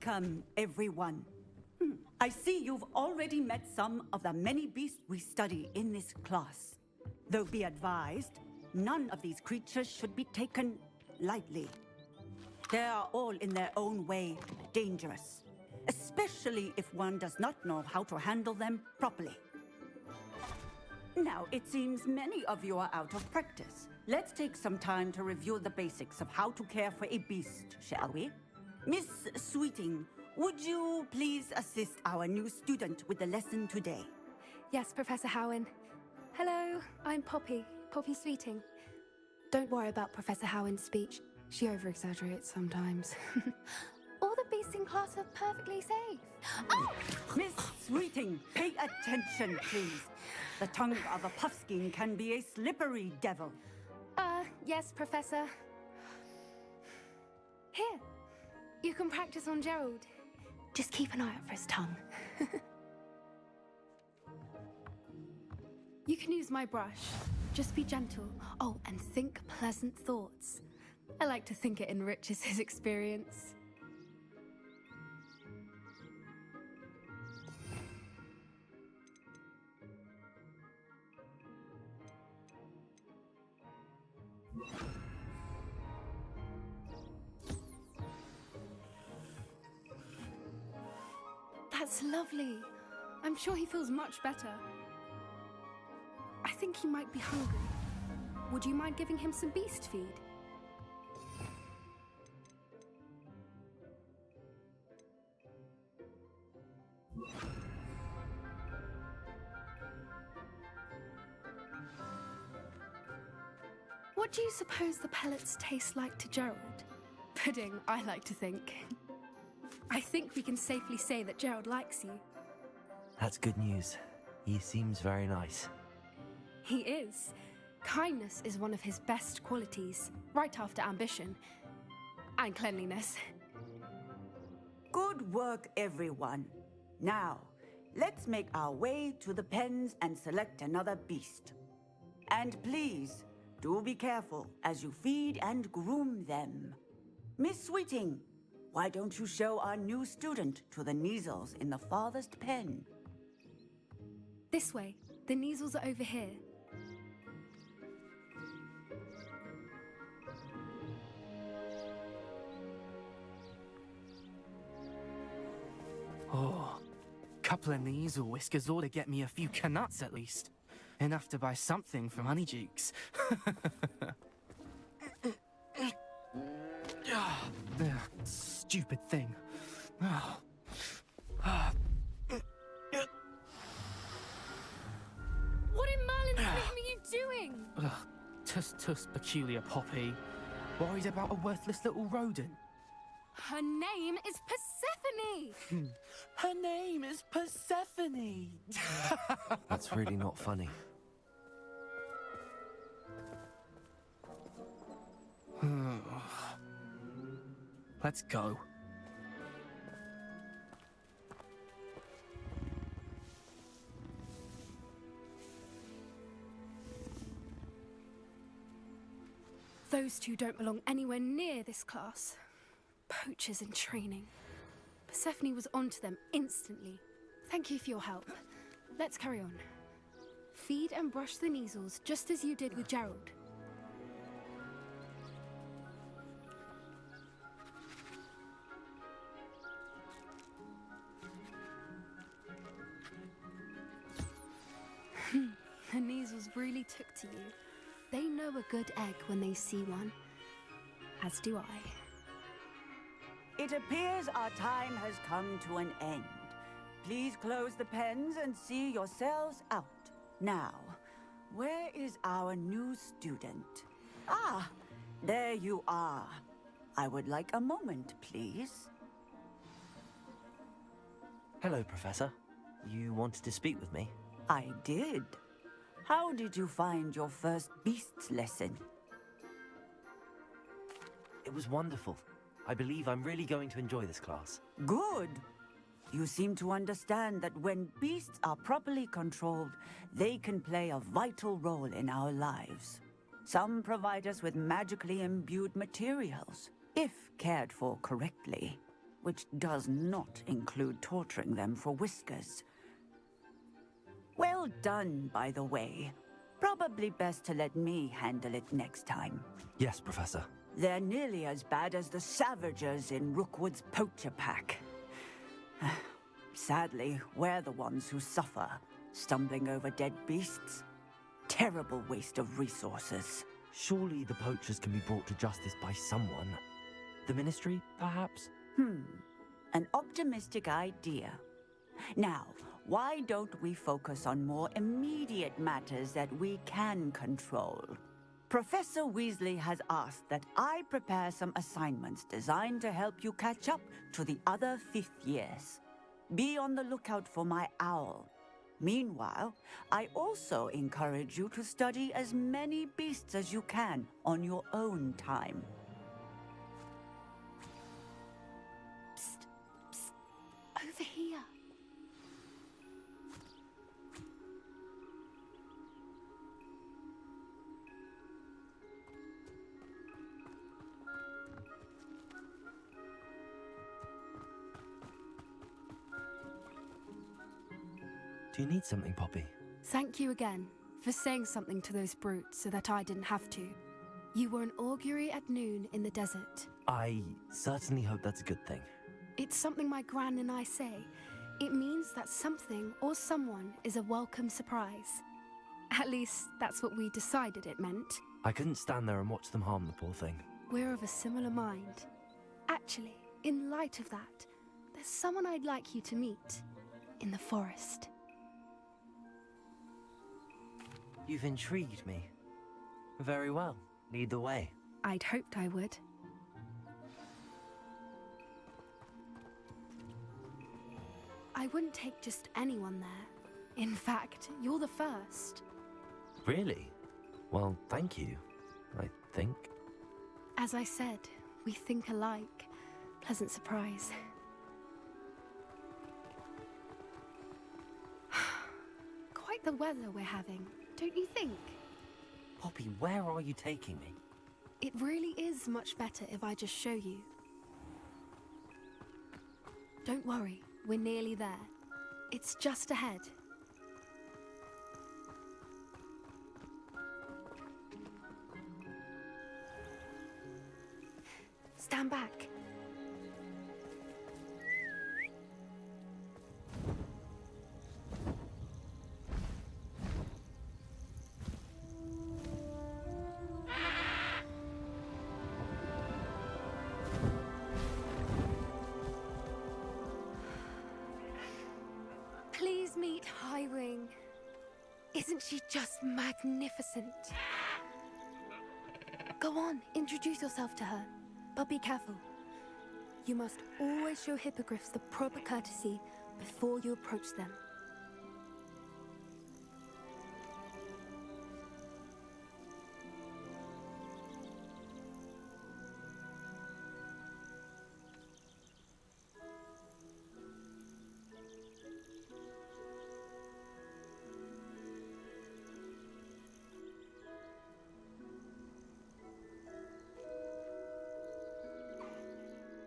Welcome, everyone. I see you've already met some of the many beasts we study in this class. Though be advised, none of these creatures should be taken lightly. They are all in their own way dangerous, especially if one does not know how to handle them properly. Now, it seems many of you are out of practice. Let's take some time to review the basics of how to care for a beast, shall we? Miss Sweeting, would you please assist our new student with the lesson today? Yes, Professor Howen. Hello, I'm Poppy Sweeting. Don't worry about Professor Howen's speech. She over-exaggerates sometimes. All the beasts in class are perfectly safe. Oh! Miss Sweeting, pay attention, please. The tongue of a puffskein can be a slippery devil. Yes, Professor. Here, you can practice on Gerald. Just keep an eye out for his tongue. You can use my brush. Just be gentle. Oh, and think pleasant thoughts. I like to think it enriches his experience. That's lovely. I'm sure he feels much better. I think he might be hungry. Would you mind giving him some beast feed? What do you suppose the pellets taste like to Gerald? Pudding, I like to think. I think we can safely say that Gerald likes you. That's good news. He seems very nice. He is. Kindness is one of his best qualities, right after ambition. And cleanliness. Good work, everyone. Now, let's make our way to the pens and select another beast. And please, do be careful as you feed and groom them. Miss Sweeting, why don't you show our new student to the Neasels in the farthest pen? This way. The Neasels are over here. Oh, couple of Neasel whiskers ought to get me a few canuts at least. Enough to buy something from Honeydukes. Stupid thing. What in Merlin's name are you doing? Tuss, peculiar Poppy. Worried about a worthless little rodent. Her name is Persephone! Her name is Persephone! That's really not funny. Let's go. Those two don't belong anywhere near this class. Poachers in training. Persephone was onto them instantly. Thank you for your help. Let's carry on. Feed and brush the Neasels just as you did with Gerald. The Neasels really took to you. They know a good egg when they see one. As do I. It appears our time has come to an end. Please close the pens and see yourselves out. Now, where is our new student? Ah, there you are. I would like a moment, please. Hello, Professor. You wanted to speak with me? I did. How did you find your first beasts lesson? It was wonderful. I believe I'm really going to enjoy this class. Good. You seem to understand that when beasts are properly controlled, they can play a vital role in our lives. Some provide us with magically imbued materials, if cared for correctly. which does not include torturing them for whiskers. Well done, by the way. Probably best to let me handle it next time. Yes, Professor. They're nearly as bad as the Savagers in Rookwood's poacher pack. Sadly, we're the ones who suffer, stumbling over dead beasts. Terrible waste of resources. Surely the poachers can be brought to justice by someone. The Ministry, perhaps? An optimistic idea. Now, why don't we focus on more immediate matters that we can control? Professor Weasley has asked that I prepare some assignments designed to help you catch up to the other fifth years. Be on the lookout for my owl. Meanwhile, I also encourage you to study as many beasts as you can on your own time. Psst, psst, over here. Do you need something, Poppy? Thank you again for saying something to those brutes so that I didn't have to. You were an augury at noon in the desert. I certainly hope that's a good thing. It's something my gran and I say. It means that something or someone is a welcome surprise. At least, that's what we decided it meant. I couldn't stand there and watch them harm the poor thing. We're of a similar mind. Actually, in light of that, there's someone I'd like you to meet. In the forest. You've intrigued me. Very well. Lead the way. I'd hoped I would. I wouldn't take just anyone there. In fact, you're the first. Really? Well, thank you, I think. As I said, we think alike. Pleasant surprise. Quite the weather we're having, don't you think? Poppy, where are you taking me? It really is much better if I just show you. Don't worry, we're nearly there. It's just ahead. Stand back. Please meet Highwing. Isn't she just magnificent? Go on, introduce yourself to her. But be careful. You must always show hippogriffs the proper courtesy before you approach them.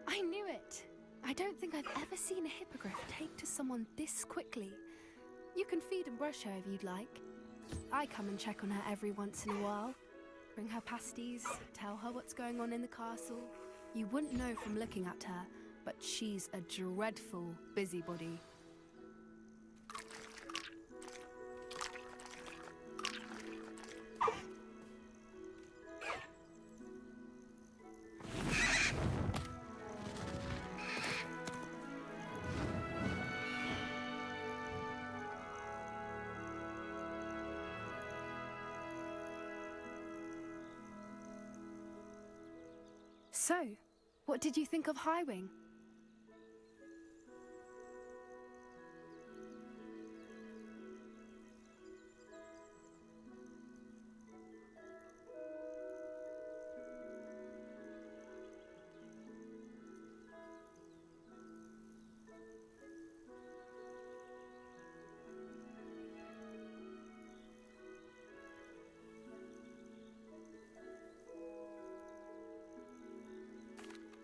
I knew it! I don't think I've ever seen a hippogriff take to someone this quickly. You can feed and brush her if you'd like. I come and check on her every once in a while. Bring her pasties, tell her what's going on in the castle. You wouldn't know from looking at her, but she's a dreadful busybody. So, what did you think of Highwing?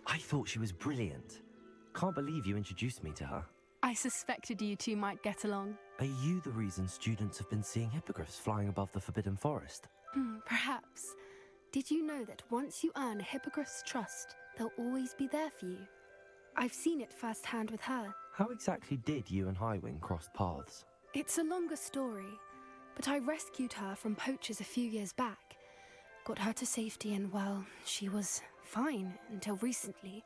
I thought she was brilliant. Can't believe you introduced me to her. I suspected you two might get along. Are you the reason students have been seeing hippogriffs flying above the Forbidden Forest? Perhaps. Did you know that once you earn a hippogriff's trust, they'll always be there for you? I've seen it firsthand with her. How exactly did you and Highwing cross paths? It's a longer story, but I rescued her from poachers a few years back. Got her to safety and, well, she was fine until recently.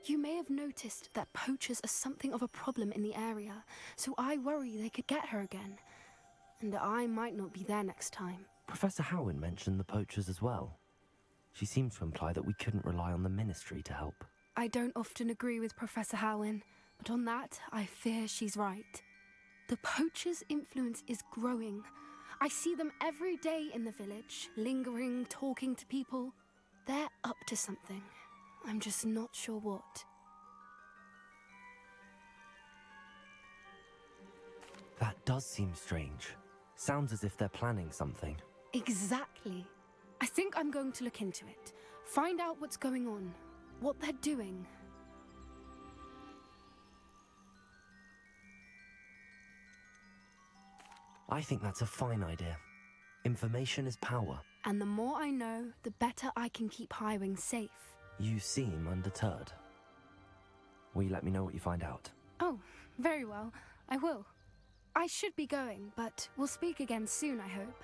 You may have noticed that poachers are something of a problem in the area, so I worry they could get her again. And I might not be there next time. Professor Howin mentioned the poachers as well. She seemed to imply that we couldn't rely on the Ministry to help. I don't often agree with Professor Howin, but on that, I fear she's right. The poachers' influence is growing. I see them every day in the village, lingering, talking to people. They're up to something. I'm just not sure what. That does seem strange. Sounds as if they're planning something. Exactly. I think I'm going to look into it. Find out what's going on, what they're doing. I think that's a fine idea. Information is power. And the more I know, the better I can keep Highwing safe. You seem undeterred. Will you let me know what you find out? Oh, very well. I will. I should be going, but we'll speak again soon, I hope.